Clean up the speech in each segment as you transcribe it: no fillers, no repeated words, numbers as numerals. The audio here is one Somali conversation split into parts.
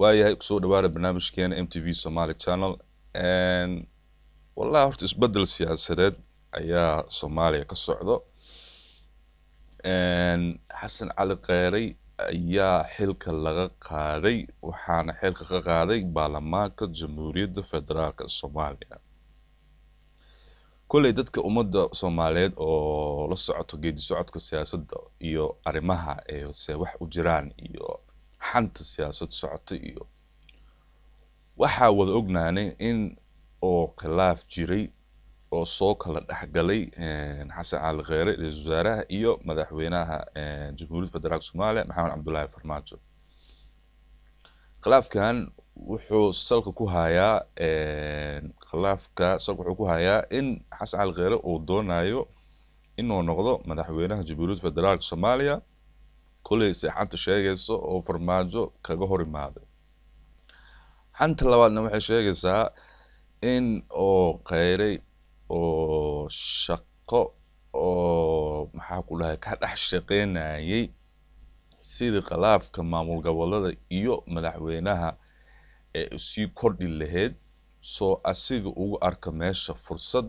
waayahay kusoo dhawaada barnaamijkeena MTV Somali Channel wallahi horta isbedel siyaasadeed ayaa Soomaaliya ka socdo Xasan Cali Kheyri ayaa xilka laga qaaday waxaana xilka ka qaaday baarlamaanka Jamhuuriyadda Federaalka Soomaaliya kulay dadka ummadda Soomaaliyeed oo la socoto geedi socodka siyaasadda iyo arrimaha se wax u jiraan iyo xanta siyaasad socota iyo waxa wada ognaanay in oo khilaaf jiray oo soo kala dhaxgalay Xasan Cali Kheyri ra'iisul wasaaraha iyo madaxweynaha Jamhuuriyadda Federaalka Soomaaliya Maxamed Cabdullaahi Farmaajo khilaafkan wuxuu salka ku hayaa in Xasan Cali Kheyri uu doonayo inuu noqdo madaxweynaha Jamhuuriyadda Federaalka Soomaaliya kulay saxanta sheegayso oo Farmaajo kaga hor imaaday xanta labaadna waxay sheegaysaa in oo Kheyri oo shaqo oo maxaa ku dhahay ka dhax shaqeynayay sidii khilaafka maamul goboleedada iyo madaxweynaha si kordhi lahayd soo asiga ugu arka meesha fursad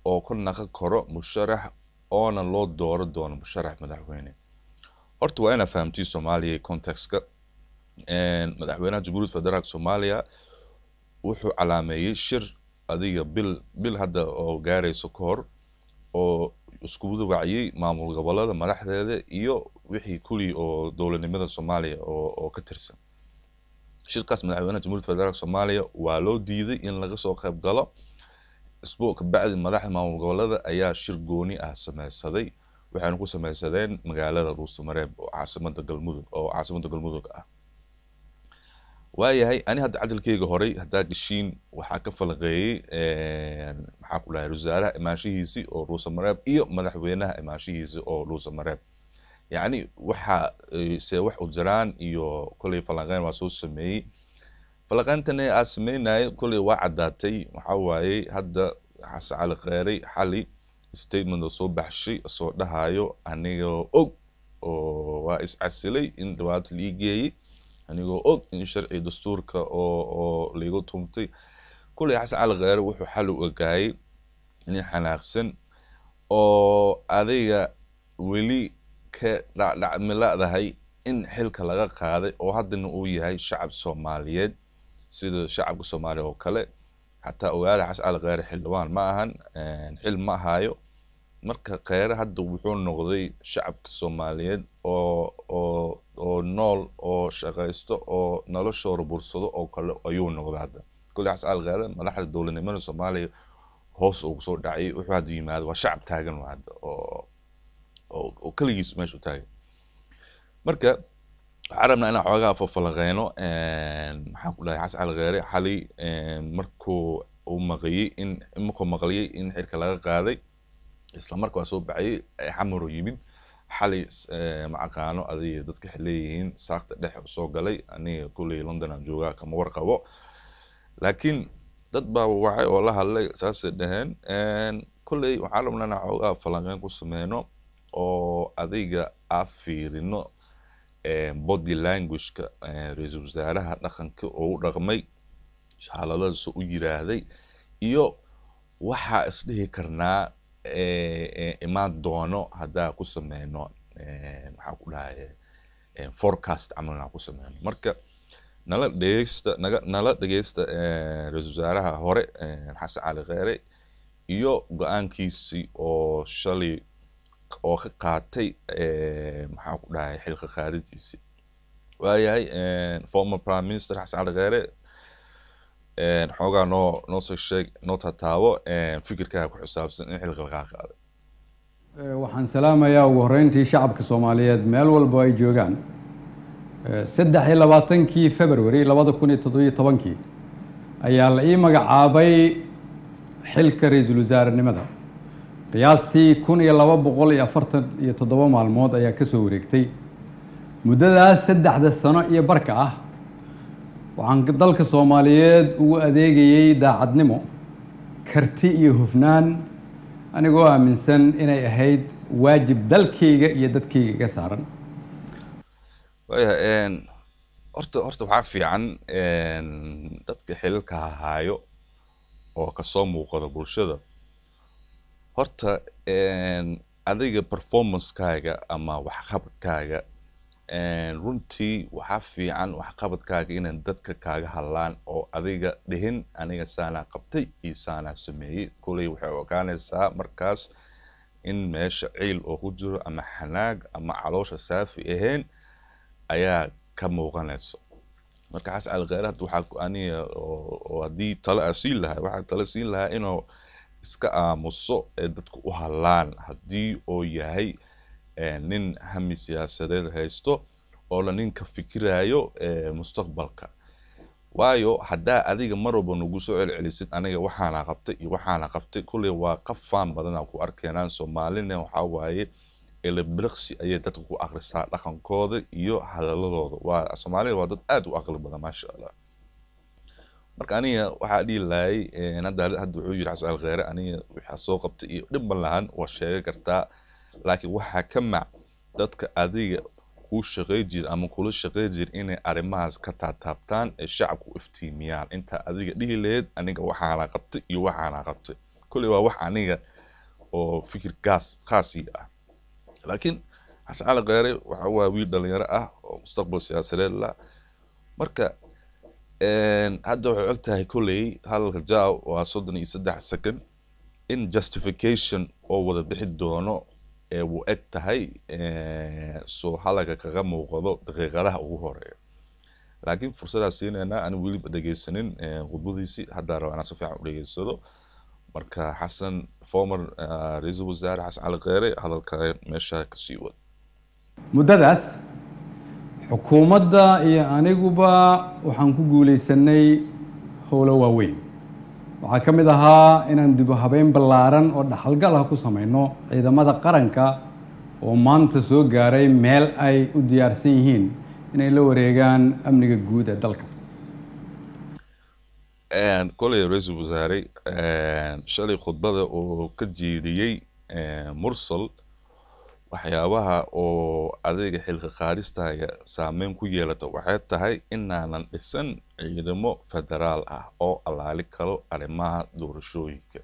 oo ku naqo karo musharax oona loo dooro doono musharax madaxweyne horta waa ina fahamtii Soomaaliya context-ka madaxweynaha Jamhuuriyadda Federaalka Soomaaliya wuxuu calaameeyay shir adiga bil hadda oo gaarayso ka hor oo isku wacyi maamul goboleedada madaxdeeda iyo wixii kulli oo dowladnimada Soomaaliya oo ka tirsan shirkaas madaxweynaha Jamhuuriyadda Federaalka Soomaaliya waa loo diiday in laga soo qayb galo isbuuc ka bacdi madaxda maamul goboleedada ayaa shir gooni ah sameeyay waxaanu ku sameeysadeen magaalada Dhuusamareeb oo caasimadda Galmudug ah waayahay ani hadda cadalkeyga horay hadaa gashiin waxaa ka falaqeeyay maxaa ku dhahay wasaaraha imaashihiisi oo Dhuusamareeb iyo madaxweynaha imaashihiisi oo Dhuusamareeb yani waxa se wax u jiraan iyo kulay falaqeyn waa soo sameeyay falaqeyntan ay sameynay kulay waa cadaatay waxa waaye hadda Xasan Cali Kheyri xali statement oo soo baxshay soo dhahayo aniga og oo waa iscasilay in dhawaato liigeeyay anigoo og in sharci dastuurka oo liigu tumtay kulay Xasan Cali Kheyri wuxuu xal u ogaayay in xanaaqsan oo adiga weli ka dhacmilaadahay in xilka laga qaaday oo haddana uu yahay shacab Soomaaliyeed sida shacabka Soomaaliya oo kale hatta ogaada Xasan Cali Kheyri xildhibaan ma ahan xil ma hayo marka Kheyri hadda wuxuu noqday shacabka Soomaaliyeed oo nool oo shaqaysto oo noloshooda bursado oo kale ayuu noqday hadda kulli Xasan Cali Kheyri madaxda dowladnimada Soomaaliya hoos ugu soo dhacay wuxuu hadda yimaado waa shacab taagan hadda oo kaligiis meesha u taagan marka waxaan rabnaa inaan xoogaa falaqeyno maxaa ku dhahay Xasan Cali Kheyri xali markuu maqliyay in xilka laga qaaday isla markaa soo baxay xamar oo yimid xali ma aqaano adiga dadka xilleeyihiin saaqta dhex soo galay aniga kulay London aan joogaa kama warqabo laakiin dad baa wacay oo la hadlay saas dhaheen kulay waxaan rabnaa inaan xoogaa falaqeyn ku sameeyno oo adiga fiirino body language-ka ra'iisul wasaaraha dhaqanka oo u dhaqmay xaaladaas u yiraahday iyo waxa isdhihi karnaa imaan doono hadaa ku sameeyno waxa ku dhahay forecast amalna ku sameeyno marka nala dhageysta ra'iisul wasaaraha hore Xasan Cali Kheyri iyo go'aankiisi oo shalay oo ka qaatay maxaa ku dhahay xilka qaadistiisi waayahay former prime minister Xasan Cali Kheyri xoogaa noo soo sheeg noo taataabo fikirkaaga ku xisaabsan in xilka laga qaaday waxaan salaamayaa ugu horeyntii shacabka Soomaaliyeed meel walba ay joogaan 23 February 2017 ayaa la ii magacaabay xilka ra'iisul wasaarenimada qiyaastii 1247 maalmood ayaa ka soo wareegtay muddadaas 3 sano iyo barka ah waxaan dalka Soomaaliyeed ugu adeegayay daacadnimo karti iyo hufnaan anigoo aaminsan inay ahayd waajib dalkayga iyo dadkayga ka saaran horta waxaa fiican dadka xililka haayo oo kasoo muuqada bulshada horta adiga performancekaaga ama waxqabadkaaga runtii waxaa fiican waxqabadkaaga inaan dadka kaaga hadlaan oo adiga dhihin aniga saanaa qabtay iyo saanaa sameeyey koley waxay ogaanaysaa markaas in meesha ciil oo ku jiro ama xanaag ama caloosha saafi ahayn ayaa ka muuqanayso marka xas cali kheyre hadda waxaa aniga oo haddii talo aan siin lahaa waxaa talo siin lahaa inuu iska aamuso ee dadku u hadlaan haddii uu yahay nin hami siyaasadeed haysto oo la nin ka fikirayo mustaqbalka waayo haddaa adiga mar walba nagu soo celcelisid aniga waxaana qabtay iyo waxaana qabtay kulley waa qafaan badanaa ku arkeenaan soomaalina waxaa waaye ilbiriqsi ayay dadka ku akhrisaa dhaqankooda iyo hadaladooda waa soomaalida waa dad aad u aqli badan maasha allah marka aniga waxaa dhihi lahay hadda wuxuu yidhi xasan cali kheyre aniga waxaa soo qabtay iyo dhibban lahan waa sheegi kartaa laakiin waxaa ka mac dadka adiga kuu shaqey jir ama kula shaqey jir inay arrimahaas ka taataabtaan ee shacabku u iftiimiyaan inta adiga dhihi lahayd aniga waxaana qabtay iyo waxaana qabtay kolley waa wax aniga oo fikir khaasi ah laakiin xasan cali kheyre waxa waa wiil dhalinyaro ah oo mustaqbal siyaasadeed la marka hadda waxay og tahay kolley hadalka jaaw waa 33 second in justification oo wada bixi doono wuu eg tahay soo halaga kaga muuqdo daqiiqadaha ugu horeeya laakiin fursadaa siinaynaa aan weliba dhegeysanin khudbadiisii haddaa rabaa inaan si fiican u dhegeysado marka xasan former ra-iisul wasaare xasan cali kheyre hadalka meesha kasii wad muddadaas xukuumadda iyo aniguba waxaan ku guulaysanay howlo waaweyn waxaa ka mid ahaa inaan dib u habeyn ballaaran oo dhaxalgal ah ku samayno ciidamada qaranka oo maanta soo gaaray meel ay u diyaarsan yihiin inay la wareegaan amniga guud ee dalka koley ra-iisul wasaare shalay khudbada oo ka jeediyey mursal waxyaabaha oo adiga xilka qaadistaaga saameyn ku yeelata waxay tahay inaanan dhisan ciidamo federaal ah oo alaali karo arrimaha doorashooyinka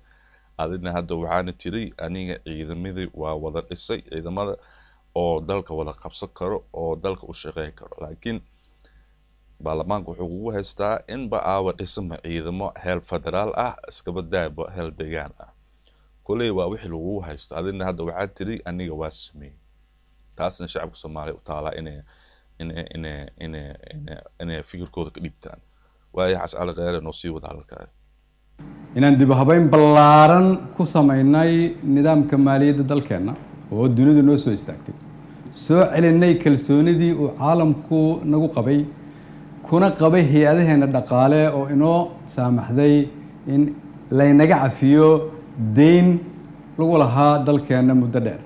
adina hadda waxaana tiri aniga ciidamadii waa wada dhisay ciidamada oo dalka wada qabsan karo oo dalka u shaqeyn karo laakiin baarlamaanka wuxuu kugu haystaa inba aawa dhisama ciidamo heel federaal ah iskaba daaba heel deegaan ah koley waa wixii lagu haysto adina hadda waxaa tiri aniga waa sameeyey taasna shacabka soomaaliya u taalaa inay fikirkooda ka dhibtaan waayo xasan cali kheyre noo sii wada halkaa inaan dib u habeyn ballaaran ku samaynay nidaamka maaliyadda dalkeenna oo dunidu noo soo istaagtay soo celinay kalsoonidii uu caalamku nagu qabay kuna qabay hay-adaheena dhaqaale oo inoo saamaxday in laynaga cafiyo deyn lagu lahaa dalkeenna muddo dheer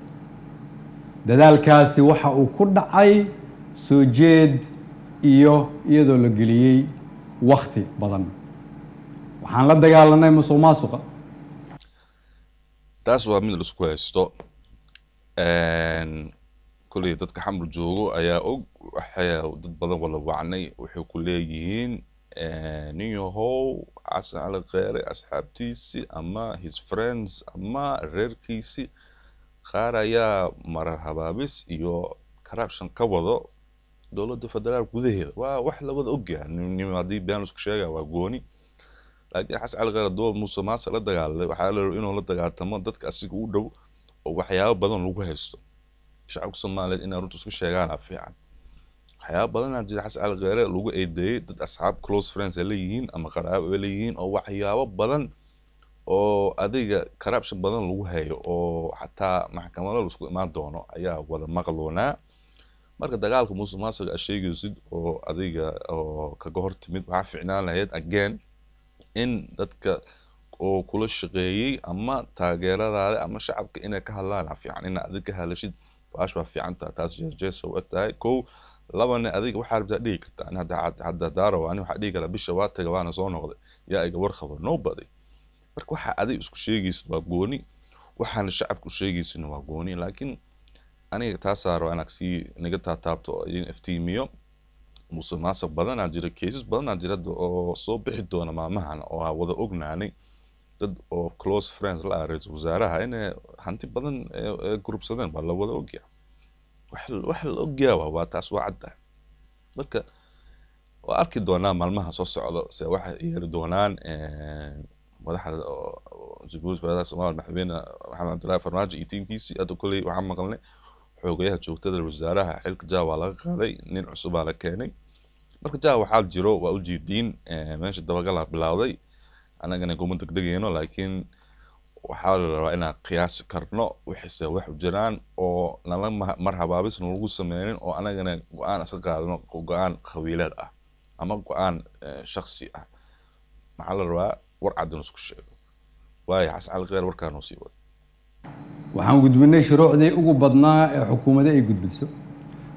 dadaalkaasi waxa uu ku dhacay soo jeed iyo iyadoo la geliyey waqti badan waxaan la dagaalanay musuq maasuqa taas waa mid la isku haysto koley dadka xamar joogo ayaa og waxay dad badan wada wacnay waxay ku leeyihiin nin yahow xasan cali kheyre asxaabtiisi ama his friends ama reerkiisi qaar ayaa marar habaabis iyo corruption ka wado dowladda federaal gudaheeda waa wax la wada ogyahay nin haddii been isku sheegaya waa gooni laakiin xasan cali kheyre dowlad muuse maase la dagaalamay waxaa la rabay inuu la dagaaltamo dadka asiga u dhow oo waxyaabo badan lagu haysto shacabka soomaaliyeed inay runta isku sheegaan fiican waxyaabo badanaa jira xasan cali kheyre lagu eedeeyey dad asxaab close friends ay leeyihiin ama qaraabo ay leeyihiin oo waxyaabo badan oo adiga corruption badan lagu hayo oo xataa maxkamado laisku imaan doono ayaa wada maqloonaa marka dagaalka muuse maasuqa aad sheegaysid oo adiga oo kaga hor timid waxaa fiicnaan lahayd again in dadka oo kula shaqeeyey ama taageeradaada ama shacabka inay ka hadlaan fiican inaad adiga ka hadlashid waash waa fiican tahay taas jees oo eg tahay kow labana adiga waxaa rabtaa dhigi kartaa hadda daaro ani waxaa dhigi karaa bisha waa taga waana soo noqday yaa iga warqabo nobody marka waxa adiga isku sheegaysid waa gooni waxaana shacabka u sheegaysina waa gooni laakiin aniga taasaa raba inaad sii naga taataabto idin iftiimiyo musuqmaasuq badanaa jira, cases badanaa jira oo soo bixi doona maalmahan oo aan wada ognaanay dad oo close friends la ah ra-iisul wasaaraha inay hanti badan gurubsadeen baa la wada ogyahay. wax la ogyahay waa taas waa cadda. marka waa arki doonaa maalmaha soo socdo se waxay yeeri doonaan madaxda Jamhuuriyadda Federaalka Soomaaliya madaxweyne Maxamed Cabdullaahi Farmaajo iyo tiimkiisii. hadda koley waxaan maqalnay xogayaha joogtada wasaaraha xilka jaa waa laga qaaday, nin cusub baa la keenay. marka jaa waxaa jiro waa u jeediin meesha dabagalaa bilowday. anagana kuma degdegayno, laakiin waxaa la rabaa inaan qiyaasi karno wixise wax u jiraan oo nala mar habaabisna lagu sameynin oo anagana go-aan iska qaadano, go-aan qabiileed ah ama go-aan shakhsi ah. maxaa la rabaa war caddan isku sheego. waayo xasan cali kheyr warkaan uu sii wado. waxaan gudbinay shuruucdii ugu badnaa ee xukuumadda ay gudbiso.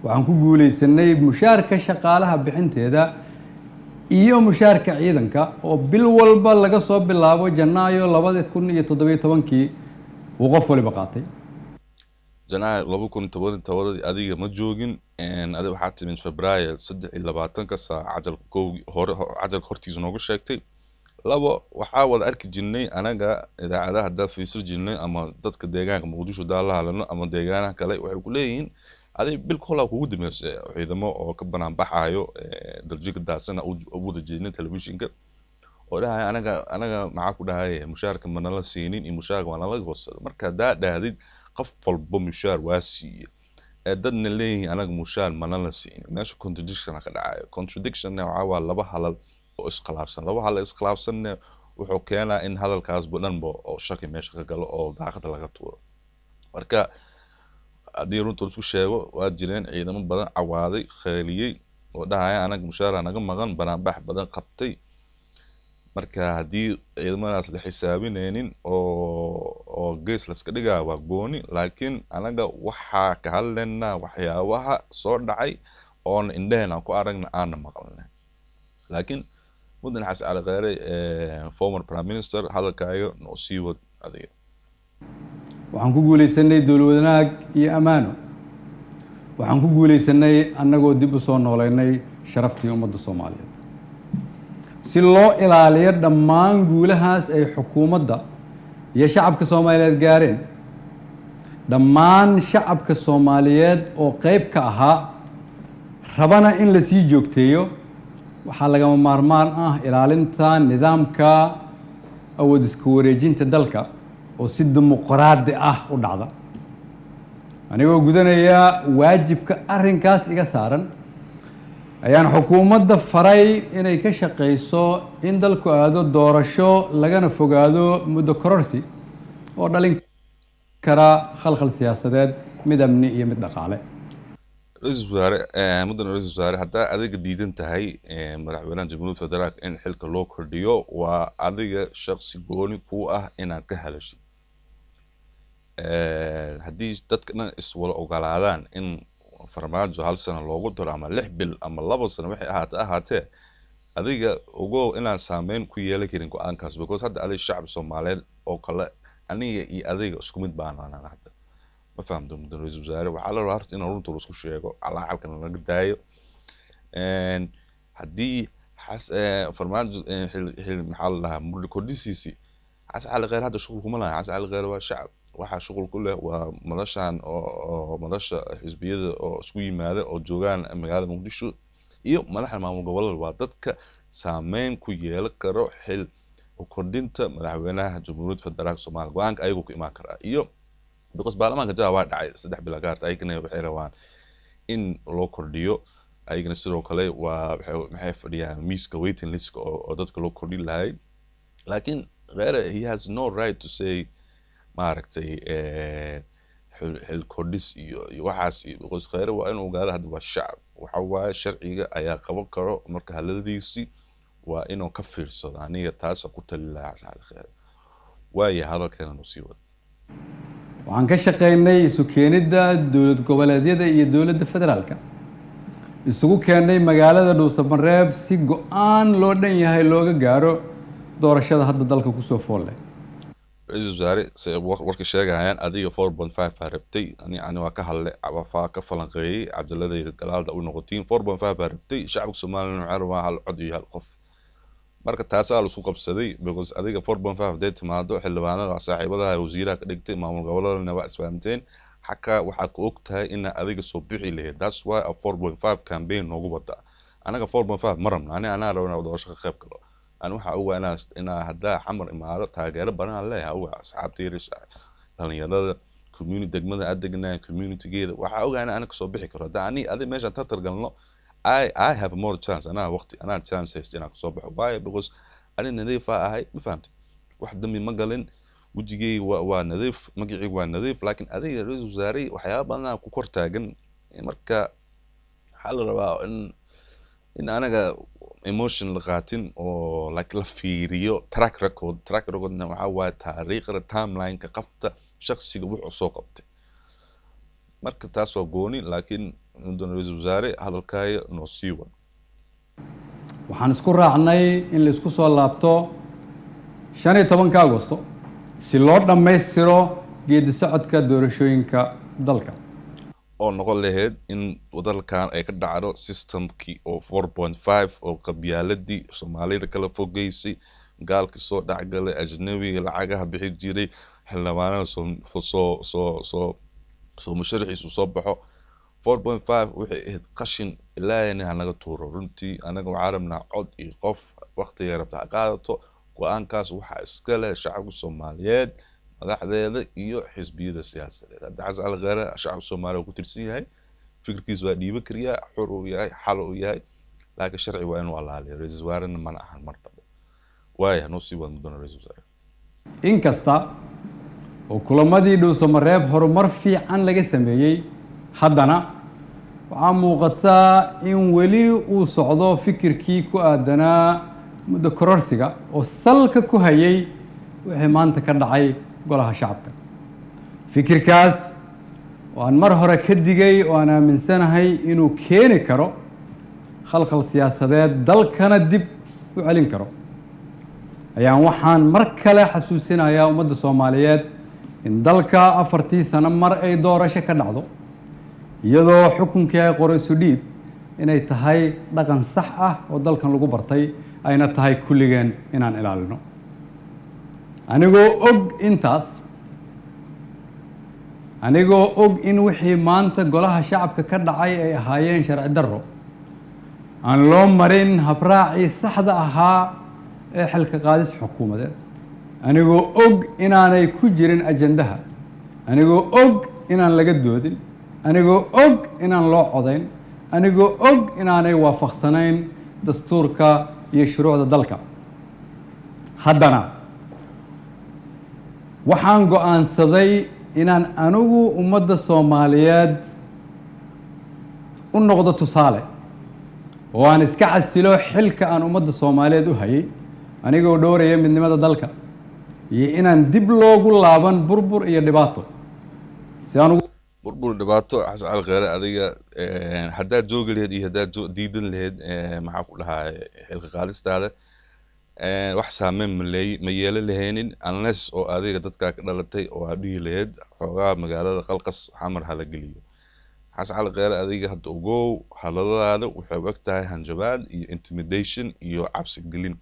waxaan ku guuleysanay mushaarka shaqaalaha bixinteeda iyo mushaarka ciidanka oo bil walba laga soo bilaabo Janaayo 2017 uu qof waliba qaatay. Janaayo 2017 adiga ma joogin, adiga waxaa timid Febraayo 23 saac cajalka hortiisa noogu sheegtay. labo waxaa wada arki jirnay anaga idaacadaha hadda fiisir jirnay ama dadka deegaanka Muqdisho daalaha lano ama deegaanaha kale waxay ku leeyihiin adiga bil koola kugu dimeysay ciidamo oo ka banaan baxayo darjiga daasana u wada jeedin telefishinka oo dhahay anaga maxaa ku dhahay mushaarka ma nala siinin iyo mushaarka waa nala goosay. marka daadhaadid qof walba mushaar waa siiyay dadna leeyihiin anaga mushaar ma nala siinin. meesha contradiction ka dhacayo. contradiction waxa waa laba halal oo iskhilaafsan. laba halal iskhilaafsan wuxuu keenaa in hadalkaas badanba oo shaki meesha ka galo oo daaqada laga tuuro. marka haddii runta isku sheego waa jireen ciidamo badan cawaaday kheeliyey oo dhahaya anaga mushaara naga maqan banaanbax badan qabtay. marka haddii ciidamadaas la xisaabinaynin oo gees la iska dhigaa waa gooni, laakiin anaga waxaa ka hadlaynaa waxyaabaha soo dhacay oona indhaheen aan ku aragna aana maqalnay. laakiin mudane xasan cali kheyre former prime minister hadalkaaga noo sii wad adiga. waxaan ku guuleysanay dowlad wanaag iyo ammaano. waxaan ku guuleysanay annagoo dib u soo nooleynay sharaftii ummadda Soomaaliyeed. si loo ilaaliyo dhammaan guulahaas ay xukuumadda iyo shacabka Soomaaliyeed gaareen. dhammaan shacabka Soomaaliyeed oo qayb ka ahaa rabana in la sii joogteeyo waxaa lagama maarmaan ah ilaalinta nidaamka awood isku wareejinta dalka oo si dimuqraadi ah u dhacda. anigoo gudanaya waajibka arrinkaas iga saaran ayaan xukuumadda faray inay ka shaqeyso in dalku aado doorasho lagana fogaado muddo kororsi oo dhalin kara khalkhal siyaasadeed, mid amni iyo mid dhaqaale. mudane ra-iisul wasaare haddaa adiga diidan tahay madaxweynaha Jamhuuriyadda Federaalka in xilka loo kordhiyo waa adiga shakhsi gooni ku ah inaad ka hadashid. haddii dadka dhan iswada ogolaadaan in Farmaajo 1 sano loogu daro ama 6 bil ama 2 sano waxay ahaatee adiga ogow inaan saameyn ku yeelan karin go-aankaas, because hadda adiga shacab Soomaaliyeed oo kale aniga iyo adiga isku mid baan nahay hadda. ma fahamto mudane ra-iisul wasaare waxaa la rabaa horta in runta la isku sheego, calacalkan laga daayo. haddii Farmaajo maxaa la dhahaa muddo kordhisiisii xasan cali kheyr hadda shughul kuma laha. xasan cali kheyr waa shacab, waxaa shughul ku leh waa madashan oo madasha xisbiyada oo isku yimaada oo joogaan magaalada Muqdisho iyo madaxda maamul goboleed. waa dadka saameyn ku yeelan karo xil u kordhinta madaxweynaha Jamhuuriyadda Federaalka Soomaaliya. go-aanka ayagu ku imaan karaa iyo because baarlamaanka jaa waa dhacay 3 bil gaarta ayagana waxay rabaan in loo kordhiyo. ayagana sidoo kale waa maxay fadhiyaan miiska waiting list oo dadka loo kordhin lahay. laakiin Kheyre he has no right to say maaragtay xil kordhis iyo waxaas. because Kheyre waa inuu ogaado hadda waa shacab, waxa waaye sharciga ayaa qaban karo. marka hadaladiisi waa inuu ka fiirsado. aniga taas ku tali lahaa xasan cali kheyre. waayo hadalkeena noo sii wada. waxaan ka shaqeynay isu keenidda dowlad goboleedyada iyo dowladda federaalka. isugu keenay magaalada Dhuusamareeb si go'aan loo dhan yahay looga gaaro doorashada hadda dalka ku soo fool leh. رئيس وزراء warka sheegayaan adiga 4.5 aa rabtay ani waa ka hadle waa ka falanqeeyay cajaladayda galaalda u noqotiin 4.5 aa rabtay shacabka Soomaaliyeed waxay rabaan hal cod iyo hal qof marka taas la isku qabsaday because adiga 4.5 day timaado xildhibaanada saaxiibada wasiiraha ka dhigtay maamul goboleedna waa isfahamteen xaka waxa ku ogtahay in adiga soo bixi lahayd that's why a 4.5 campaign noogu wada anaga 4.5 marna ana rabnaa wada shaqo qayb galo أنا وح أقول أنا هدا حمر إمارات تاجر بنا الله هو أصحاب تيرس لأن يلا community دقمة أدقنا community كذا وح أقول أنا كصبح كرا دعني هذا ماشي تطر قلنا I have more chance أنا وقتي أنا chance هستينا كصبح why because أنا نظيف هاي ما فهمت واحد دمي مقالن وجيجي ونظيف مقعي ونظيف لكن هذه رئيس وزاري وحياة بنا كوكور تاجن مركا حال ربا إن أنا emotion لقاتين أو like لفيريو track record نوعه تاريخ timeline كقفته شخصي جوه سوقته مركز تاسو جوني لكن ندون رئيس وزراء هالكاي نصيبا waxaan isku raacnay in la isku soo laabto 15 Agoosto si loo dhameystiro geedi socodka doorashooyinka dalka oo noqon lahayd in wadalkan ay ka dhacdo systemkii oo 4.5 oo qabyaaladii Soomaalida kala fogeysay gaalkii soo dhacgalay ajnabiga lacagaha bixi jiray xildhibaanada soo musharaxiisu soo baxo 4.5 wixii ahayd qashin ilaahayna hanaga tuuro runtii anaga waxaan rabnaa cod iyo qof waqtiga rabta qaadato go'aankaas waxa iska leh shacabka Soomaaliyeed madaxdeeda iyo xisbiyada siyaasadeed hadda xasal qara shacabka Soomaaliyeed ku tirsan yahay fikirkiisa waa dhiiba kariya xor u yahay xal u yahay laakiin sharci waa inuu alaaliyo ra'iisul wasaarena ma ahan martaba waaya noo sii wada doona ra'iisul wasaare inkasta oo kulamadii dhuusamareeb horumar fiican laga sameeyay haddana waxaa muuqataa in weli uu socdo fikirkii ku aadanaa muddo kororsiga oo salka ku hayay wixii maanta ka dhacay golaha shacabka fikirkaas oo aan mar hore ka digay oo aan aaminsanahay inuu keeni karo khalkhal siyaasadeed dalkana dib u celin karo ayaan waxaan mar kale xasuusinayaa ummadda Soomaaliyeed in dalka 4 sano mar ay doorasho ka dhacdo iyadoo xukunkii ay qorayso dhiib inay tahay dhaqan sax ah oo dalkan lagu bartay ayna tahay kulligeen inaan ilaalino anigoo og in wixii maanta golaha shacabka ka dhacay ay ahaayeen sharci darro aan loo marin habraacii saxda ahaa ee xilka qaadis xukuumadeed anigoo og inaanay ku jirin ajandaha anigoo og inaan laga doodin anigoo og inaan loo codayn anigoo og inaanay waafaqsanayn dastuurka iyo shuruucda dalka haddana waxaan go'aansaday inaan anigu ummadda Soomaaliyeed u noqdo tusaale oo aan iska casilo xilka aan ummadda Soomaaliyeed u hayay anigoo dhowraya midnimada dalka iyo inaan dib loogu laaban burbur iyo dhibaato si aan burbur dhibaato xasal qara adiga haddaad joogi lahayd iyo haddaad diidan lahayd maxaa ku dhahaa xilka qaadistaada wax saameyn ma yeelan lahaynin unless oo adiga dadka ka dhalatay oo aad dhihi lahayd xoogaa magaalada qalqas xamar hala geliyo xasal qara adiga hadda ogow haladaada waxay u egtahay hanjabaad iyo intimidation iyo cabsi gelin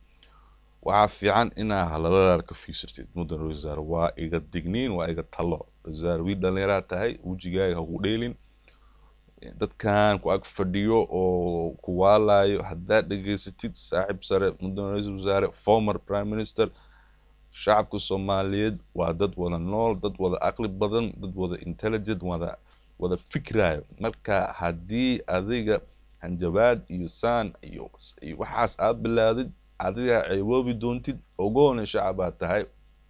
waxaa fiican inaa haladaada ka fiirsatid mudan wasaar waa iga digniin waa iga talo wasaar wii dhalinyarada tahay wajigaaga ha ku dheelin dadkan ku ag fadhiyo oo ku waalayo haddaad dhageysatid saaxiib sare mudan ra'iisul wasaare former prime minister shacabka Soomaaliyeed waa dad wada nool dad wada aqli badan dad wada intelligent wada fikrayo marka haddii adiga hanjabaad iyo saan iyo waxaas aad bilaadid adiga ceeboobi doontid ogowna shacabaa tahay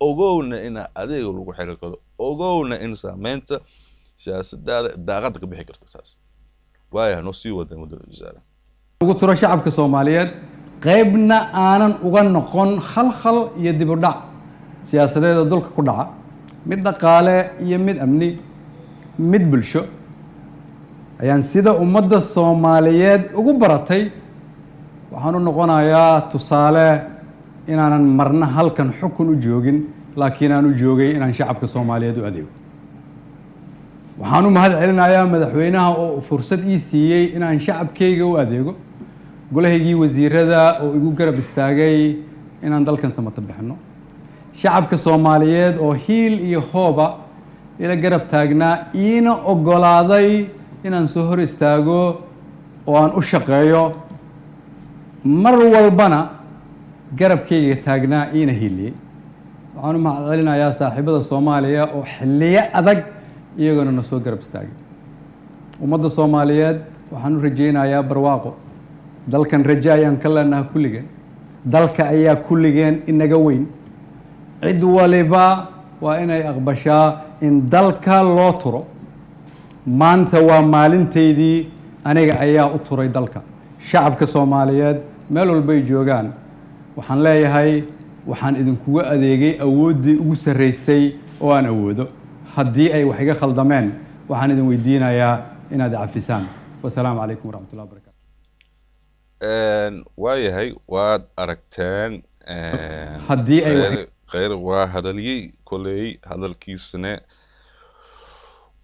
ogowna ina adiga lagu xiri karo ogowna in saameynta siyaasadda daaqada ka bixi karta saas waaya noo sii wada mudan wasaare ugu tiro shacabka Soomaaliyeed qaybna aanan uga noqon khalkhal iyo dib u dhac siyaasadeed dalka ku dhaca mid dhaqaale iyo mid amni mid bulsho ayaan sida ummadda Soomaaliyeed ugu baratay waxaan u noqonayaa tusaale inaanan marna halkan xukun u joogin laakiin aan u joogay inaan shacabka Soomaaliyeed u adeego. waxaan u mahad celinayaa madaxweynaha oo fursad ii siiyey inaan shacabkayga u adeego, golahaygii wasiirada oo igu garab istaagay inaan dalkan samata bixino, shacabka Soomaaliyeed oo hiil iyo hooba ila garab taagnaa iina ogolaaday inaan soo hor istaago oo aan u shaqeeyo, mar walbana garabkayga taagnaa iina hiiliyey. waxaan u mahad celinayaa saaxiibada Soomaaliya oo xilliyo adag iyagana na soo garab istaagay. ummadda Soomaaliyeed waxaan u rajaynayaa barwaaqo. dalkan rajo ayaan ka leenahay kulligeen, dalka ayaa kulligeen inaga weyn. cid waliba waa inay aqbashaa in dalka loo turo. maanta waa maalinteydii aniga ayaa u turay dalka. shacabka Soomaaliyeed meel walba ay joogaan waxaan leeyahay waxaan idinkuga adeegay awooddii ugu sarreysay oo aan awoodo. haddii ay wax iga khaldameen waxaan idin weydiinayaa inaad cafisaan. wasalaamu calaykum waraxmatullahi wabarakaatu. waayahay waad aragteen haddii ay khayr waa hadaliyey koley hadalkiisana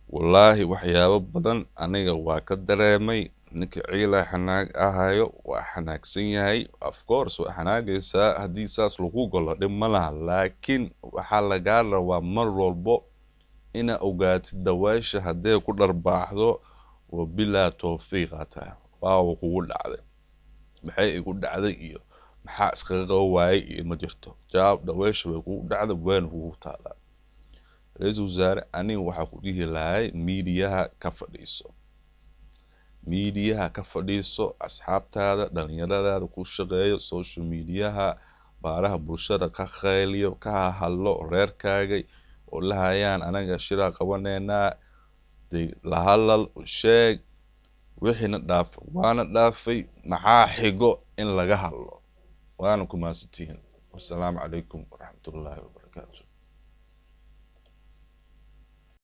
wallaahi waxyaabo badan aniga waa ka dareemay. ninka ciila xanaag ahayo waa xanaagsan yahay, of course waa xanaagaysaa haddii saas lagu golo dhib ma laha, laakiin waxaa lagaa rabaa mar walbo ina ogaatid daweesha haddee ku dharbaaxdo waa bilaa tawfiiqa tahay. waawa kugu dhacday, maxay igu dhacday iyo maxaa iskaga qaba waayay iyo ma jirto. jawaab daweesha way kugu dhacday wayna kugu taalaa. ra-iisul wasaare aniga waxaa ku dhihi lahay miidiyaha ka fadhiiso, miidiyaha ka fadhiiso, asxaabtaada dhalinyaradaada ku shaqeeyo, social mediaha baaraha bulshada ka khayliyo, ka hadlo reerkaagay oo la hayaan anaga shiraa qabaneynaa, la hadlal sheeg wixiina dhaafay waana dhaafay, maxaa xigo in laga hadlo. waana ku mahadsantihiin. wassalaamu calaykum waraxmatullaahi wabarakaatu.